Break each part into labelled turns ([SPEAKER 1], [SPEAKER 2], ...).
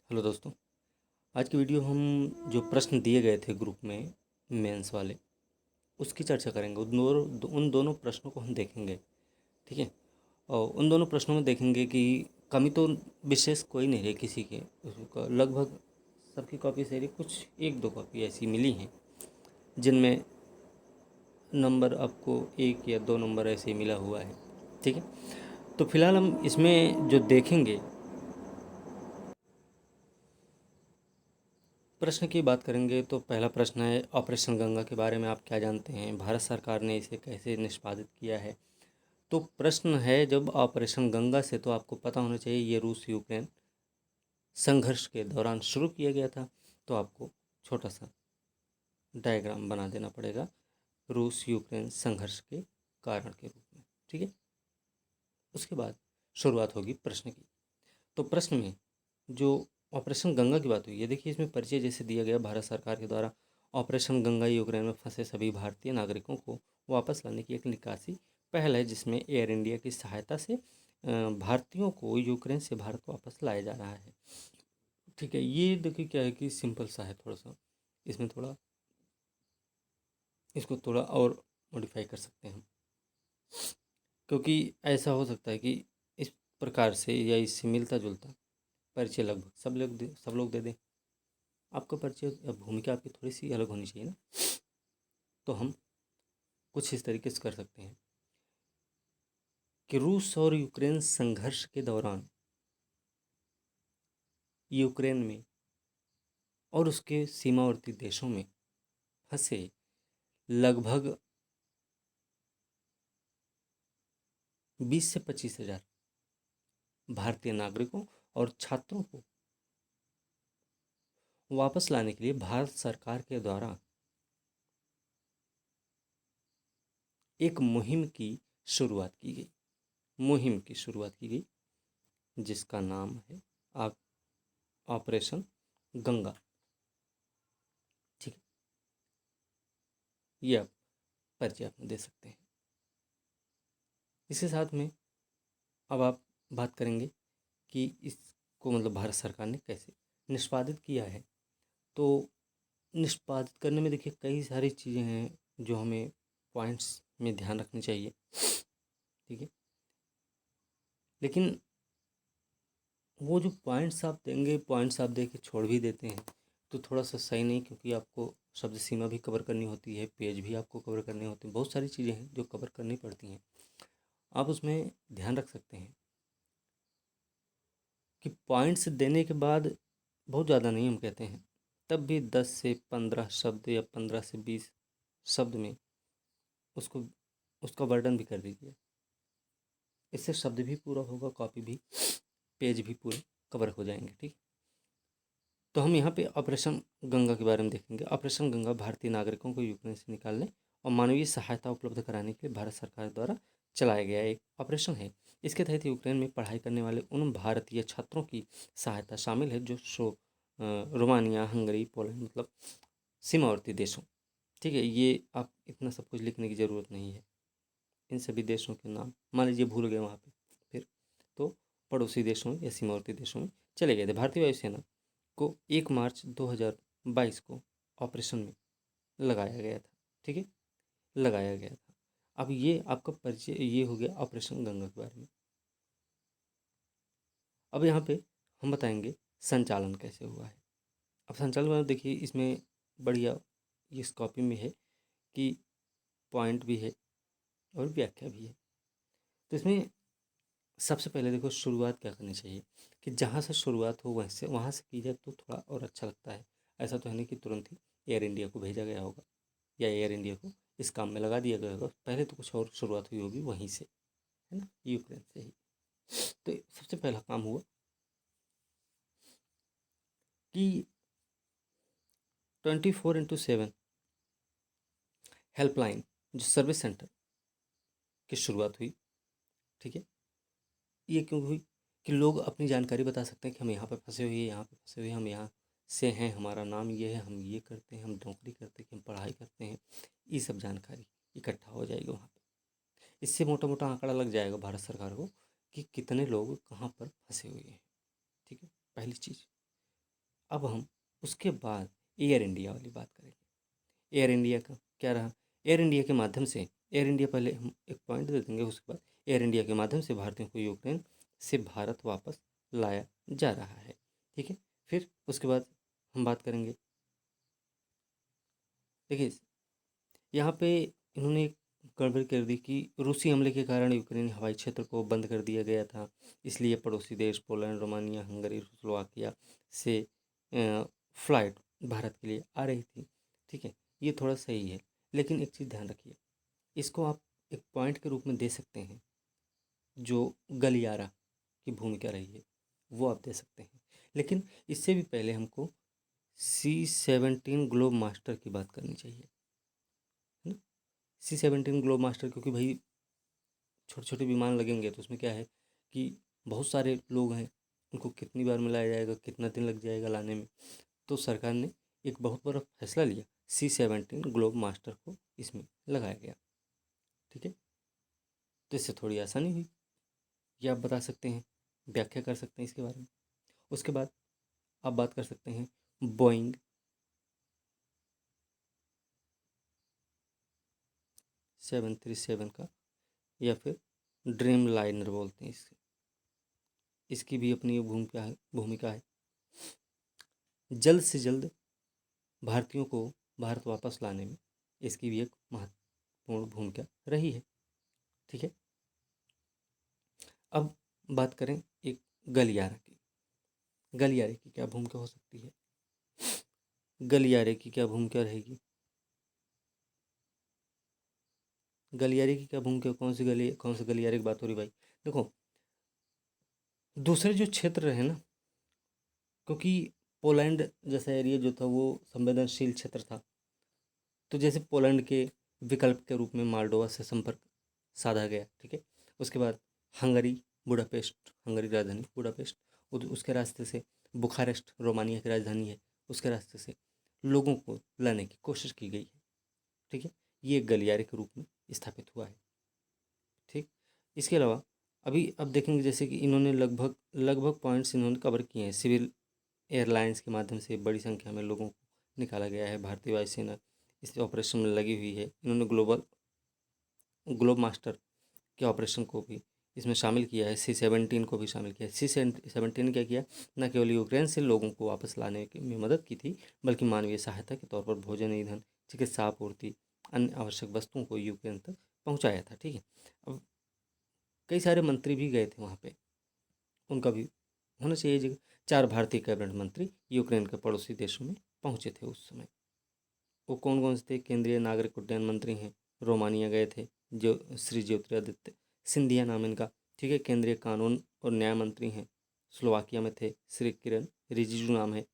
[SPEAKER 1] Hello दोस्तों। आज की वीडियो हम जो प्रश्न दिए गए थे ग्रुप में मेंस वाले उसकी चर्चा करेंगे। उन दोनों प्रश्नों को हम देखेंगे। ठीक है। और उन दोनों प्रश्नों में देखेंगे कि कमी तो विशेष कोई नहीं रही किसी के, उसका लगभग सबकी कॉपी से रही, कुछ एक दो कॉपी ऐसी मिली हैं जिनमें नंबर आपको एक या दो नंबर ऐसे ही मिला हुआ है। ठीक है। तो फिलहाल हम इसमें जो देखेंगे प्रश्न की बात करेंगे तो पहला प्रश्न है ऑपरेशन गंगा के बारे में आप क्या जानते हैं, भारत सरकार ने इसे कैसे निष्पादित किया है। तो प्रश्न है जब ऑपरेशन गंगा से, तो आपको पता होना चाहिए ये रूस यूक्रेन संघर्ष के दौरान शुरू किया गया था। तो आपको छोटा सा डायग्राम बना देना पड़ेगा रूस यूक्रेन संघर्ष के कारण के रूप में। ठीक है। उसके बाद शुरुआत होगी प्रश्न की। तो प्रश्न में जो ऑपरेशन गंगा की बात हुई है, देखिए इसमें परिचय जैसे दिया गया, भारत सरकार के द्वारा ऑपरेशन गंगा यूक्रेन में फंसे सभी भारतीय नागरिकों को वापस लाने की एक निकासी पहल है, जिसमें एयर इंडिया की सहायता से भारतीयों को यूक्रेन से भारत वापस लाया जा रहा है। ठीक है। ये देखिए क्या है कि सिंपल सा है, थोड़ा सा इसमें थोड़ा इसको थोड़ा और मॉडिफाई कर सकते हैं हम, क्योंकि ऐसा हो सकता है कि इस प्रकार से या इससे मिलता जुलता परिचय लगभग सब लोग दे दें। आपका परिचय या भूमिका आपकी थोड़ी सी अलग होनी चाहिए ना। तो हम कुछ इस तरीके से कर सकते हैं कि रूस और यूक्रेन संघर्ष के दौरान यूक्रेन में और उसके सीमावर्ती देशों में फंसे लगभग 20 से 25 हज़ार भारतीय नागरिकों और छात्रों को वापस लाने के लिए भारत सरकार के द्वारा एक मुहिम की शुरुआत की गई। मुहिम की शुरुआत की गई जिसका नाम है ऑपरेशन गंगा। ठीक है। ये आप परिचय अपना दे सकते हैं। इसके साथ में अब आप बात करेंगे कि इसको मतलब भारत सरकार ने कैसे निष्पादित किया है। तो निष्पादित करने में देखिए कई सारी चीज़ें हैं जो हमें पॉइंट्स में ध्यान रखनी चाहिए। ठीक है। लेकिन वो जो पॉइंट्स आप देंगे, पॉइंट्स आप दे के छोड़ भी देते हैं तो थोड़ा सा सही नहीं, क्योंकि आपको शब्द सीमा भी कवर करनी होती है, पेज भी आपको कवर करने होते हैं, बहुत सारी चीज़ें हैं जो कवर करनी पड़ती हैं। आप उसमें ध्यान रख सकते हैं कि पॉइंट्स देने के बाद बहुत ज़्यादा नहीं हम कहते हैं, तब भी 10 से 15 शब्द या 15 से 20 शब्द में उसको उसका वर्णन भी कर दीजिए। इससे शब्द भी पूरा होगा, कॉपी भी, पेज भी पूरे कवर हो जाएंगे। ठीक। तो हम यहाँ पे ऑपरेशन गंगा के बारे में देखेंगे। ऑपरेशन गंगा भारतीय नागरिकों को यूक्रेन से निकालने और मानवीय सहायता उपलब्ध कराने के लिए भारत सरकार द्वारा चलाया गया एक ऑपरेशन है। इसके तहत यूक्रेन में पढ़ाई करने वाले उन भारतीय छात्रों की सहायता शामिल है जो रोमानिया, हंगरी, पोलैंड मतलब सीमावर्ती देशों। ठीक है। ये आप इतना सब कुछ लिखने की ज़रूरत नहीं है। इन सभी देशों के नाम मान लीजिए भूल गए वहाँ पे, फिर तो पड़ोसी देशों या सीमावर्ती देशों में चले गए थे। भारतीय वायुसेना को 1 मार्च 2022 को ऑपरेशन में लगाया गया था। ठीक है। लगाया गया था। अब ये आपका परिचय ये हो गया ऑपरेशन गंगा के बारे में। अब यहाँ पे हम बताएंगे संचालन कैसे हुआ है। अब संचालन में देखिए इसमें बढ़िया इस कॉपी में है कि पॉइंट भी है और व्याख्या भी है। तो इसमें सबसे पहले देखो शुरुआत क्या करनी चाहिए कि जहाँ से शुरुआत हो वहाँ से की जाए तो थोड़ा और अच्छा लगता है। ऐसा तो है नहीं कि तुरंत ही एयर इंडिया को भेजा गया होगा या एयर इंडिया को इस काम में लगा दिया गया होगा, पहले तो कुछ और शुरुआत हुई होगी वहीं से, है ना, यूक्रेन से ही। तो सबसे पहला काम हुआ कि 24/7 हेल्पलाइन जो सर्विस सेंटर की शुरुआत हुई। ठीक है। ये क्यों हुई कि लोग अपनी जानकारी बता सकते हैं कि हम यहाँ पर फंसे हुए हैं, यहाँ पर फंसे हुए हैं, हम यहाँ से हैं, हमारा नाम ये है, हम ये करते हैं, हम नौकरी करते हैं, हम पढ़ाई करते हैं। ये सब जानकारी इकट्ठा हो जाएगी वहाँ पे। इससे मोटा मोटा आंकड़ा लग जाएगा भारत सरकार को कि कितने लोग कहाँ पर फंसे हुए हैं। ठीक है। पहली चीज़। अब हम उसके बाद एयर इंडिया वाली बात करेंगे। एयर इंडिया का क्या रहा? एयर इंडिया के माध्यम से, एयर इंडिया पहले हम एक पॉइंट दे देंगे, उसके बाद एयर इंडिया के माध्यम से भारतीयों को यूक्रेन से भारत वापस लाया जा रहा है। ठीक है, फिर उसके बाद हम बात करेंगे, देखिए यहाँ पे इन्होंने एक गड़बड़ कर दी कि रूसी हमले के कारण यूक्रेन हवाई क्षेत्र को बंद कर दिया गया था, इसलिए पड़ोसी देश पोलैंड, रोमानिया, हंगरी, स्लोवाकिया से फ्लाइट भारत के लिए आ रही थी। ठीक है, ये थोड़ा सही है, लेकिन एक चीज़ ध्यान रखिए, इसको आप एक पॉइंट के रूप में दे सकते हैं, जो गलियारा की भूमिका रही है वो आप दे सकते हैं, लेकिन इससे भी पहले हमको C-17 ग्लोब मास्टर की बात करनी चाहिए, है ना। C-17 ग्लोब मास्टर, क्योंकि भाई छोटे छोटे विमान लगेंगे तो उसमें क्या है कि बहुत सारे लोग हैं, उनको कितनी बार में लाया जाएगा, कितना दिन लग जाएगा लाने में। तो सरकार ने एक बहुत बड़ा फैसला लिया, C-17 ग्लोब मास्टर को इसमें लगाया गया। ठीक है, तो इससे थोड़ी आसानी हुई, ये आप बता सकते हैं, व्याख्या कर सकते हैं इसके बारे में। उसके बाद आप बात कर सकते हैं बोइंग 737 का, या फिर ड्रीम लाइनर बोलते हैं इससे, इसकी भी अपनी भूमिका है। जल्द से जल्द भारतीयों को भारत वापस लाने में इसकी भी एक महत्वपूर्ण भूमिका रही है। ठीक है, अब बात करें एक गलियारे की। गलियारे की क्या भूमिका हो सकती है? गलियारे की क्या भूमिका रहेगी? गलियारे की क्या भूमिका, कौन से गलियारे की बात हो रही भाई? देखो, दूसरे जो क्षेत्र रहे ना, क्योंकि पोलैंड जैसा एरिया जो था वो संवेदनशील क्षेत्र था, तो जैसे पोलैंड के विकल्प के रूप में माल्डोवा से संपर्क साधा गया। ठीक है, उसके बाद हंगरी, बुडापेस्ट, हंगरी राजधानी बुडापेस्ट, उसके रास्ते से बुखारेस्ट, रोमानिया की राजधानी है, उसके रास्ते से लोगों को लाने की कोशिश की गई है। ठीक है, ये एक गलियारे के रूप में स्थापित हुआ है। ठीक, इसके अलावा अभी अब देखेंगे जैसे कि इन्होंने लगभग लगभग पॉइंट्स इन्होंने कवर किए हैं। सिविल एयरलाइंस के माध्यम से बड़ी संख्या में लोगों को निकाला गया है, भारतीय वायुसेना इस ऑपरेशन में लगी हुई है। इन्होंने ग्लोब मास्टर के ऑपरेशन को भी इसमें शामिल किया है, C-17 को भी शामिल किया है। C-17 ने क्या किया, न केवल यूक्रेन से लोगों को वापस लाने में मदद की थी, बल्कि मानवीय सहायता के तौर पर भोजन, ईंधन, चिकित्सा आपूर्ति, अन्य आवश्यक वस्तुओं को यूक्रेन तक पहुंचाया था। ठीक है, अब कई सारे मंत्री भी गए थे वहाँ पे, उनका भी होना चाहिए जगह। 4 भारतीय कैबिनेट मंत्री यूक्रेन के पड़ोसी देशों में पहुंचे थे उस समय। वो कौन कौन से थे? केंद्रीय नागरिक उड्डयन मंत्री हैं, रोमानिया गए थे, जो श्री ज्योतिरादित्य सिंधिया नाम इनका। ठीक है, केंद्रीय कानून और न्याय मंत्री हैं, स्लोवाकिया में थे, श्री किरण रिजिजू नाम है।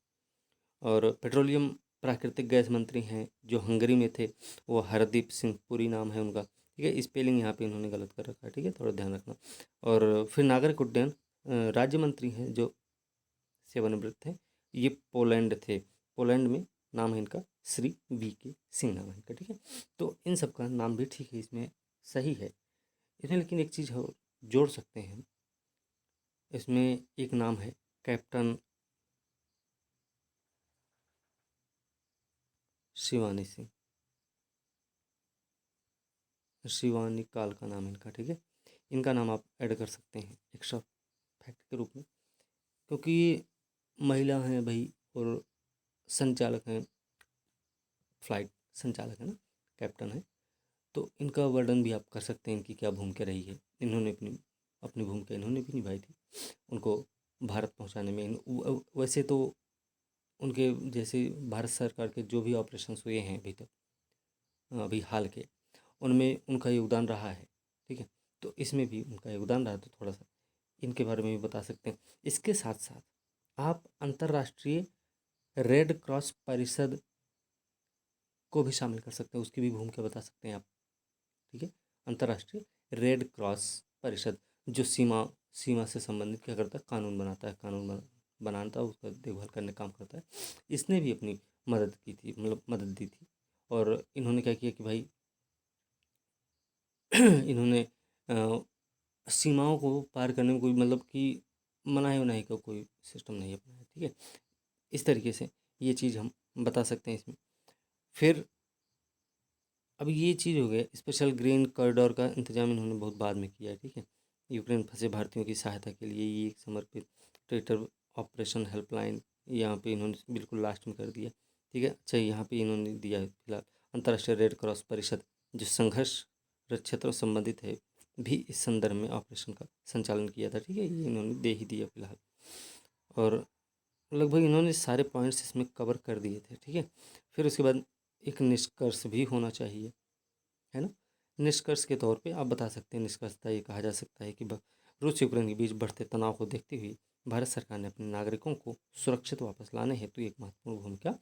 [SPEAKER 1] और पेट्रोलियम प्राकृतिक गैस मंत्री हैं जो हंगरी में थे, वो हरदीप सिंह पुरी नाम है उनका। ठीक है, स्पेलिंग यहाँ पे इन्होंने गलत कर रखा है, ठीक है, थोड़ा ध्यान रखना। और फिर नागरिक उड्डयन राज्य मंत्री हैं जो सेवानिवृत्त हैं, ये पोलैंड थे। पोलैंड में नाम है इनका श्री VK सिंह नाम है इनका। ठीक है, तो इन सब का नाम भी ठीक है, इसमें सही है इसमें, लेकिन एक चीज़ और जोड़ सकते हैं, इसमें एक नाम है कैप्टन शिवानी सिंह, शिवानी काल का नाम है इनका। ठीक है, इनका नाम आप ऐड कर सकते हैं एक्स्ट्रा फैक्ट के रूप में, क्योंकि ये महिला हैं भाई, और संचालक हैं, फ्लाइट संचालक है ना, कैप्टन है। तो इनका वर्णन भी आप कर सकते हैं, इनकी क्या भूमिका रही है। इन्होंने अपनी अपनी भूमिका इन्होंने भी निभाई थी उनको भारत पहुंचाने में। वैसे तो उनके जैसे भारत सरकार के जो भी ऑपरेशंस हुए हैं अभी तक, अभी हाल के, उनमें उनका योगदान रहा है। ठीक है, तो इसमें भी उनका योगदान रहा, तो थोड़ा सा इनके बारे में भी बता सकते हैं। इसके साथ साथ आप अंतर्राष्ट्रीय रेड क्रॉस परिषद को भी शामिल कर सकते हैं, उसकी भी भूमिका बता सकते हैं आप। ठीक है, अंतर्राष्ट्रीय रेड क्रॉस परिषद जो सीमा सीमा से संबंधित क्या करता है, कानून बनाता है, बनाता है, उसका देखभाल करने का काम करता है। इसने भी अपनी मदद की थी, मतलब मदद दी थी। और इन्होंने क्या किया कि भाई इन्होंने सीमाओं को पार करने में कोई मतलब कि मनाही वनाही का कोई सिस्टम नहीं अपनाया। ठीक है, इस तरीके से ये चीज़ हम बता सकते हैं इसमें। फिर अब ये चीज़ हो गया, स्पेशल ग्रीन कॉरिडोर का इंतजाम इन्होंने बहुत बाद में किया है, ठीक है। यूक्रेन फंसे भारतीयों की सहायता के लिए ये एक समर्पित ट्विटर ऑपरेशन हेल्पलाइन यहाँ पे इन्होंने बिल्कुल लास्ट में कर दिया, ठीक है। अच्छा, यहाँ पे इन्होंने दिया है फिलहाल अंतर्राष्ट्रीय रेड क्रॉस परिषद जो संघर्ष क्षेत्रों से संबंधित है भी इस संदर्भ में ऑपरेशन का संचालन किया था, ठीक है। ये इन्होंने दे ही दिया फिलहाल, और लगभग इन्होंने सारे पॉइंट्स इसमें कवर कर दिए थे, ठीक है। फिर उसके बाद एक निष्कर्ष भी होना चाहिए, है ना। निष्कर्ष के तौर पे आप बता सकते हैं, निष्कर्षता ये कहा जा सकता है कि रूस यूक्रेन के बीच बढ़ते तनाव को देखते हुए भारत सरकार ने अपने नागरिकों को सुरक्षित वापस लाने हेतु एक महत्वपूर्ण भूमिका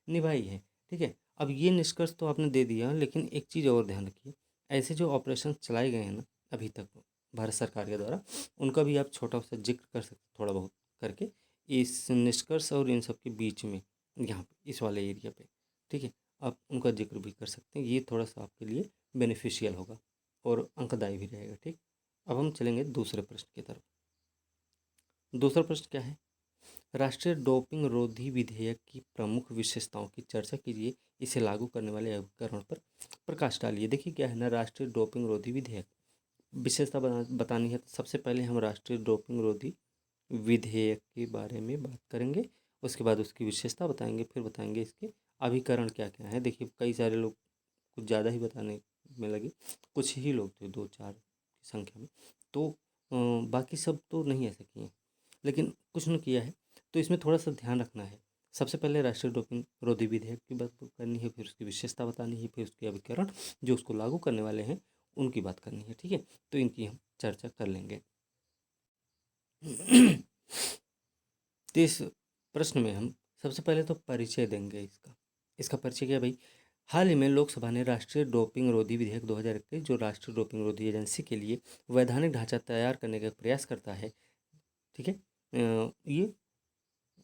[SPEAKER 1] निभाई है, ठीक है। अब ये निष्कर्ष तो आपने दे दिया, लेकिन एक चीज़ और ध्यान रखिए, ऐसे जो ऑपरेशन चलाए गए हैं ना अभी तक भारत सरकार के द्वारा, उनका भी आप छोटा सा जिक्र कर सकते थोड़ा बहुत करके इस निष्कर्ष और इन सब के बीच में, यहाँ पे इस वाले एरिया पे, ठीक है। आप उनका जिक्र भी कर सकते हैं, ये थोड़ा सा आपके लिए बेनिफिशियल होगा और अंकदायी भी रहेगा, ठीक। अब हम चलेंगे दूसरे प्रश्न की तरफ। दूसरा प्रश्न क्या है, राष्ट्रीय डोपिंग रोधी विधेयक की प्रमुख विशेषताओं की चर्चा कीजिए, इसे लागू करने वाले अभिकरण पर प्रकाश डालिए। देखिए क्या है ना, राष्ट्रीय डोपिंग रोधी विधेयक विशेषता बतानी है तो सबसे पहले हम राष्ट्रीय डोपिंग रोधी विधेयक के बारे में बात करेंगे, उसके बाद उसकी विशेषता बताएंगे, फिर बताएंगे इसके अभिकरण क्या क्या है। देखिए कई सारे लोग कुछ ज़्यादा ही बताने में लगे, कुछ ही लोग थे, दो चार की संख्या में, तो बाकी सब तो नहीं ऐसा किए, लेकिन कुछ ने किया है। तो इसमें थोड़ा सा ध्यान रखना है, सबसे पहले राष्ट्रीय डोपिंग रोधी विधेयक की बात करनी है, फिर उसकी विशेषता बतानी है, फिर उसके अभिकरण जो उसको लागू करने वाले हैं उनकी बात करनी है, ठीक है। तो इनकी हम चर्चा कर लेंगे। तो इस प्रश्न में हम सबसे पहले तो परिचय देंगे इसका। इसका परिचय क्या भाई, हाल ही में लोकसभा ने राष्ट्रीय डोपिंग रोधी विधेयक 2021 जो राष्ट्रीय डोपिंग रोधी एजेंसी के लिए वैधानिक ढांचा तैयार करने का प्रयास करता है, ठीक है, ये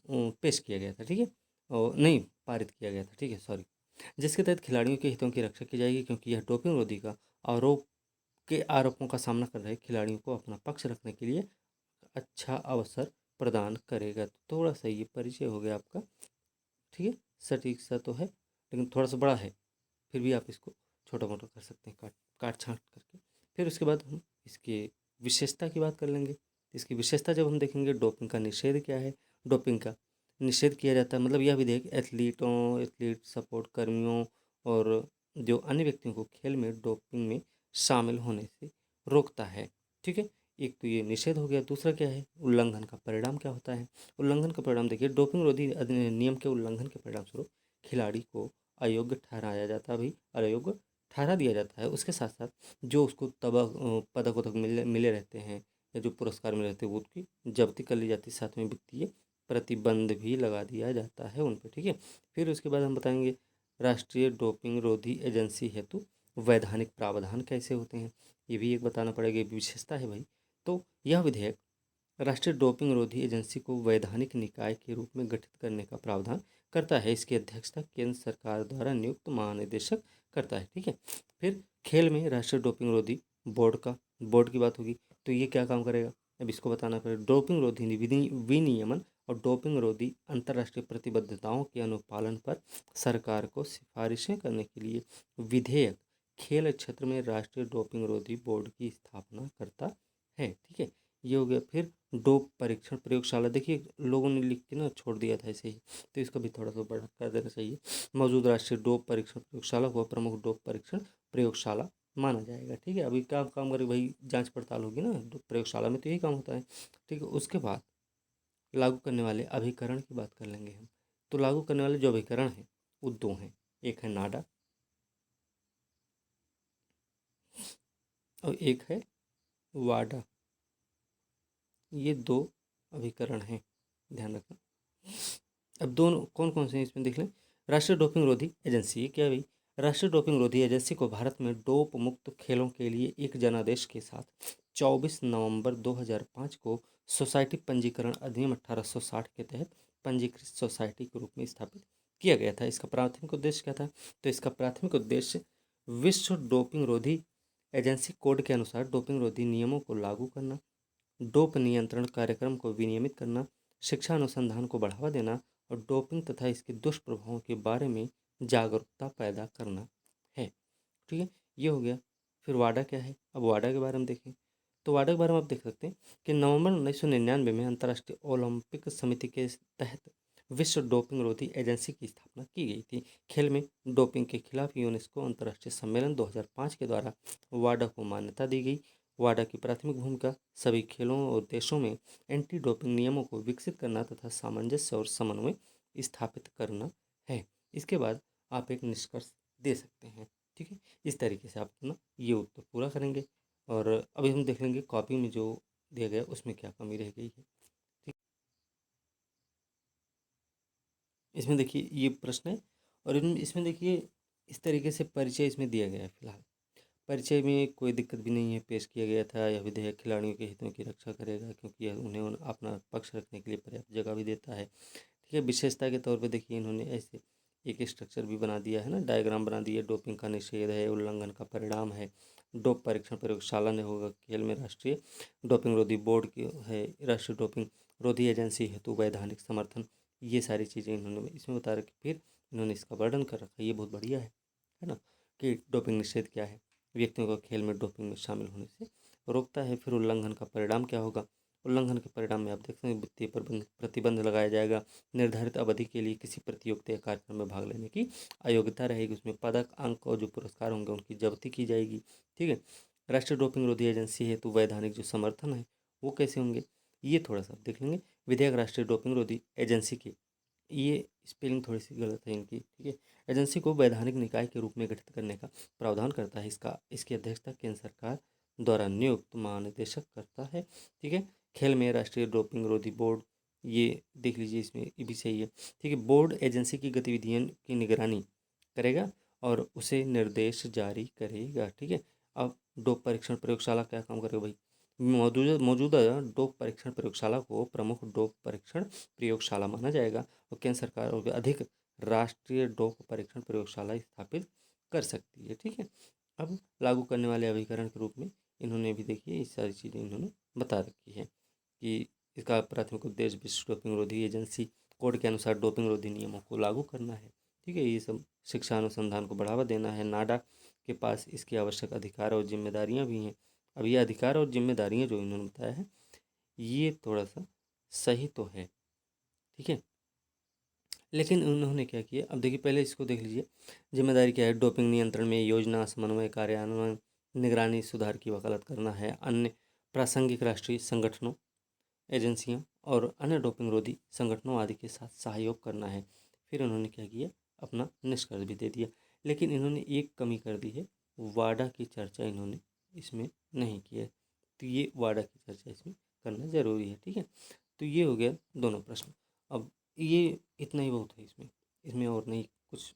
[SPEAKER 1] पेश किया गया था, ठीक है, और नहीं पारित किया गया था, ठीक है, सॉरी, जिसके तहत खिलाड़ियों के हितों की रक्षा की जाएगी, क्योंकि यह डोपिंग रोधी का आरोपों का सामना कर रहे खिलाड़ियों को अपना पक्ष रखने के लिए अच्छा अवसर प्रदान करेगा। तो थोड़ा सा ये परिचय हो गया आपका, ठीक है। सटीक सा तो है लेकिन थोड़ा सा बड़ा है, फिर भी आप इसको छोटा मोटा कर सकते हैं, काट काट छाँट करके। फिर उसके बाद हम इसके विशेषता की बात कर लेंगे। इसकी विशेषता जब हम देखेंगे, डोपिंग का निषेध क्या है, डोपिंग का निषेध किया जाता है, मतलब यह विधेयक एथलीट सपोर्ट कर्मियों और जो अन्य व्यक्तियों को खेल में डोपिंग में शामिल होने से रोकता है, ठीक है। एक तो ये निषेध हो गया, दूसरा क्या है, उल्लंघन का परिणाम क्या होता है। उल्लंघन का परिणाम देखिए, डोपिंग रोधी नियम के उल्लंघन के परिणाम स्वरूप खिलाड़ी को अयोग्य ठहराया जाता है, भाई अयोग्य ठहरा दिया जाता है। उसके साथ साथ जो उसको पदक वदक मिले रहते हैं या जो पुरस्कार मिले रहते हैं वो उसकी जब्ती कर ली जाती है, साथ में वित्तीय प्रतिबंध भी लगा दिया जाता है उन पर, ठीक है। फिर उसके बाद हम बताएंगे राष्ट्रीय डोपिंग रोधी एजेंसी हेतु वैधानिक प्रावधान कैसे होते हैं, ये भी एक बताना पड़ेगा, ये भी विशेषता है भाई। तो यह विधेयक राष्ट्रीय डोपिंग रोधी एजेंसी को वैधानिक निकाय के रूप में गठित करने का प्रावधान करता है। इसकी अध्यक्षता केंद्र सरकार द्वारा नियुक्त महानिदेशक करता है, ठीक है। फिर खेल में राष्ट्रीय डोपिंग रोधी बोर्ड की बात होगी, तो ये क्या काम करेगा, अब इसको बताना पड़ेगा। डोपिंग रोधी विनियमन और डोपिंग रोधी अंतर्राष्ट्रीय प्रतिबद्धताओं के अनुपालन पर सरकार को सिफारिशें करने के लिए विधेयक खेल क्षेत्र में राष्ट्रीय डोपिंग रोधी बोर्ड की स्थापना करता है, ठीक है। ये हो गया। फिर डोप परीक्षण प्रयोगशाला, देखिए लोगों ने लिख के ना छोड़ दिया था ऐसे ही, तो इसका भी थोड़ा सा बढ़ा कर देना चाहिए। मौजूद राष्ट्रीय डोप परीक्षण प्रयोगशाला को प्रमुख डोप परीक्षण प्रयोगशाला माना जाएगा, ठीक है। अभी क्या काम करे भाई, जांच पड़ताल होगी ना प्रयोगशाला में, तो यही काम होता है, ठीक है। उसके बाद लागू करने वाले अभिकरण की बात कर लेंगे हम। तो लागू करने वाले जो अभिकरण हैं वो दो हैं, एक है नाडा और एक है वाडा, ये दो अभिकरण हैं, ध्यान रखना। अब दोनों कौन कौन से हैं इसमें देख लें। राष्ट्रीय डोपिंग रोधी एजेंसी, ये क्या है भाई, राष्ट्रीय डोपिंग रोधी एजेंसी को भारत में डोप मुक्त खेलों के लिए एक जनादेश के साथ 24 नवंबर 2005 को सोसाइटी पंजीकरण अधिनियम 1860 के तहत पंजीकृत सोसाइटी के रूप में स्थापित किया गया था। इसका प्राथमिक उद्देश्य क्या था, तो इसका प्राथमिक उद्देश्य विश्व डोपिंग रोधी एजेंसी कोड के अनुसार डोपिंग रोधी नियमों को लागू करना, डोप नियंत्रण कार्यक्रम को विनियमित करना, शिक्षा अनुसंधान को बढ़ावा देना और डोपिंग तथा इसके दुष्प्रभावों के बारे में जागरूकता पैदा करना है। ठीक है, ये हो गया। फिर वाडा क्या है, अब वाडा के बारे में देखें तो वाडा के बारे में आप देख सकते हैं कि नवंबर 1999 में अंतर्राष्ट्रीय ओलंपिक समिति के तहत विश्व डोपिंग रोधी एजेंसी की स्थापना की गई थी। खेल में डोपिंग के खिलाफ यूनेस्को अंतर्राष्ट्रीय सम्मेलन 2005 के द्वारा वाडा को मान्यता दी गई। वाडा की प्राथमिक भूमिका सभी खेलों और देशों में एंटी डोपिंग नियमों को विकसित करना तथा सामंजस्य और समन्वय स्थापित करना है। इसके बाद आप एक निष्कर्ष दे सकते हैं। ठीक है, इस तरीके से आप अपना ये उत्तर पूरा करेंगे और अभी हम देख लेंगे कॉपी में जो दिया गया उसमें क्या कमी रह गई है। ठीक, इसमें देखिए ये प्रश्न है और इसमें देखिए इस तरीके से परिचय इसमें दिया गया है। फिलहाल परिचय में कोई दिक्कत भी नहीं है, पेश किया गया था। यह विधेयक खिलाड़ियों के हितों की रक्षा करेगा क्योंकि यह उन्हें अपना पक्ष रखने के लिए पर्याप्त जगह भी देता है। ठीक है, विशेषता के तौर पे देखिए इन्होंने ऐसे एक स्ट्रक्चर भी बना दिया है ना, डायग्राम बना दिया। डोपिंग का निषेध है, उल्लंघन का परिणाम है, डोप परीक्षण प्रयोगशाला ने होगा, खेल में राष्ट्रीय डोपिंग रोधी बोर्ड की है, राष्ट्रीय डोपिंग रोधी एजेंसी हेतु वैधानिक समर्थन, ये सारी चीज़ें इन्होंने इसमें बता रखी। फिर इन्होंने इसका वर्णन कर रखा है, ये बहुत बढ़िया है ना, कि डोपिंग निषेध क्या है, व्यक्तियों को खेल में डोपिंग में शामिल होने से रोकता है। फिर उल्लंघन का परिणाम क्या होगा, उल्लंघन के परिणाम में आप देख सकते हैं वित्तीय प्रतिबंध लगाया जाएगा, निर्धारित अवधि के लिए किसी प्रतियोगिता या कार्यक्रम में भाग लेने की अयोग्यता रहेगी, उसमें पदक अंक और जो पुरस्कार होंगे उनकी जब्ती की जाएगी। ठीक है, राष्ट्रीय डोपिंग रोधी एजेंसी हेतु वैधानिक जो समर्थन है वो कैसे होंगे, ये थोड़ा सा देख लेंगे। विधेयक राष्ट्रीय डोपिंग रोधी एजेंसी के, ये स्पेलिंग थोड़ी सी गलत है इनकी। ठीक है, एजेंसी को वैधानिक निकाय के रूप में गठित करने का प्रावधान करता है। इसकी अध्यक्षता केंद्र सरकार द्वारा नियुक्त महानिदेशक करता है। ठीक है, खेल में राष्ट्रीय डोपिंग रोधी बोर्ड, ये देख लीजिए इसमें ये भी सही है। ठीक है, बोर्ड एजेंसी की गतिविधियों की निगरानी करेगा और उसे निर्देश जारी करेगा। ठीक है, अब डोप परीक्षण प्रयोगशाला क्या काम करेगा भाई, मौजूदा मौजूदा डोप परीक्षण प्रयोगशाला को प्रमुख डोप परीक्षण प्रयोगशाला माना जाएगा और केंद्र सरकार और अधिक राष्ट्रीय डोप परीक्षण प्रयोगशाला स्थापित कर सकती है। ठीक है, अब लागू करने वाले अभिकरण के रूप में इन्होंने भी देखिए ये सारी चीज़ें इन्होंने बता रखी है कि इसका प्राथमिक उद्देश्य विश्व डोपिंग रोधी एजेंसी कोड के अनुसार डोपिंग रोधी नियमों को लागू करना है। ठीक है, ये सब शिक्षा अनुसंधान को बढ़ावा देना है। नाडा के पास इसकी आवश्यक अधिकार और जिम्मेदारियां भी हैं। अब ये अधिकार और जिम्मेदारियां जो इन्होंने बताया है ये थोड़ा सा सही तो है। ठीक है, लेकिन उन्होंने क्या किया, अब देखिए पहले इसको देख लीजिए। जिम्मेदारी क्या है, डोपिंग नियंत्रण में योजना समन्वय कार्यान्वयन निगरानी सुधार की वकालत करना है, अन्य प्रासंगिक राष्ट्रीय संगठनों एजेंसियों और अन्य डोपिंग रोधी संगठनों आदि के साथ सहयोग करना है। फिर उन्होंने क्या किया, अपना निष्कर्ष भी दे दिया। लेकिन इन्होंने एक कमी कर दी है, वाडा की चर्चा इन्होंने इसमें नहीं की है। तो ये वाडा की चर्चा इसमें करना ज़रूरी है। ठीक है, तो ये हो गया दोनों प्रश्न। अब ये इतना ही बहुत है इसमें, इसमें और नहीं कुछ,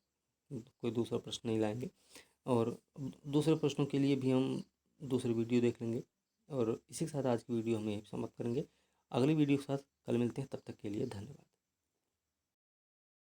[SPEAKER 1] कोई दूसरा प्रश्न नहीं लाएंगे। और दूसरे प्रश्नों के लिए भी हम दूसरी वीडियो देख लेंगे। और इसी के साथ आज की वीडियो हम यहीं समाप्त करेंगे। अगली वीडियो के साथ कल मिलते हैं, तब तक के लिए धन्यवाद।